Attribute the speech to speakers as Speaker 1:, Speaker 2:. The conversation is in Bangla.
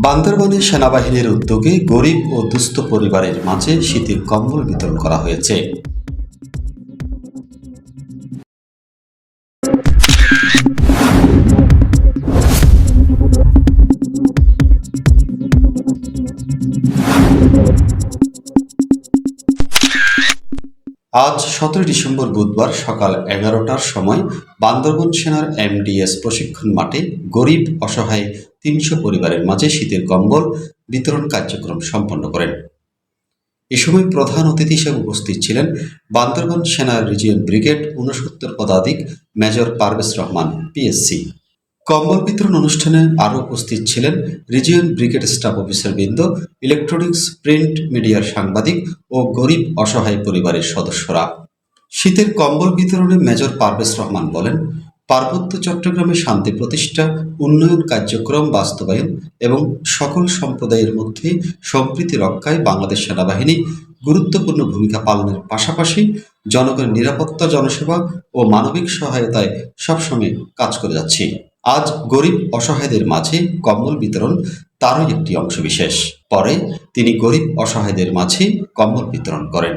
Speaker 1: বান্দরবানে সেনাবাহিনীর উদ্যোগে গরিব ও দুস্থ পরিবারের মাঝে শীতের কম্বল বিতরণ করা হয়েছে। আজ 17 ডিসেম্বর বুধবার সকাল 11টার সময় বান্দরবান সেনার এমডিএস প্রশিক্ষণ মাঠে গরিব অসহায় 300 পরিবারের মাঝে শীতের কম্বল বিতরণ কার্যক্রম সম্পন্ন করেন। এ সময় প্রধান অতিথি হিসেবে উপস্থিত ছিলেন বান্দরবান সেনার রিজিয়ন ব্রিগেড 69 পদাতিক মেজর পারভেজ রহমান পিএসসি। কম্বল বিতরণ অনুষ্ঠানে আরও উপস্থিত ছিলেন রিজিয়ন ব্রিগেড স্টাফ অফিসারবৃন্দ, ইলেকট্রনিক্স, প্রিন্ট মিডিয়ার সাংবাদিক ও গরিব অসহায় পরিবারের সদস্যরা। শীতের কম্বল বিতরণে মেজর পারভেজ রহমান বলেন, পার্বত্য চট্টগ্রামে শান্তি প্রতিষ্ঠা, উন্নয়ন কার্যক্রম বাস্তবায়ন এবং সকল সম্প্রদায়ের মধ্যে সম্প্রীতি রক্ষায় বাংলাদেশ সেনাবাহিনী গুরুত্বপূর্ণ ভূমিকা পালনের পাশাপাশি জনগণের নিরাপত্তা, জনসেবা ও মানবিক সহায়তায় সবসময় কাজ করে যাচ্ছে। আজ গরিব অসহায়দের মাঝে কম্বল বিতরণ তারই একটি অংশবিশেষ। পরে তিনি গরিব অসহায়দের মাঝে কম্বল বিতরণ করেন।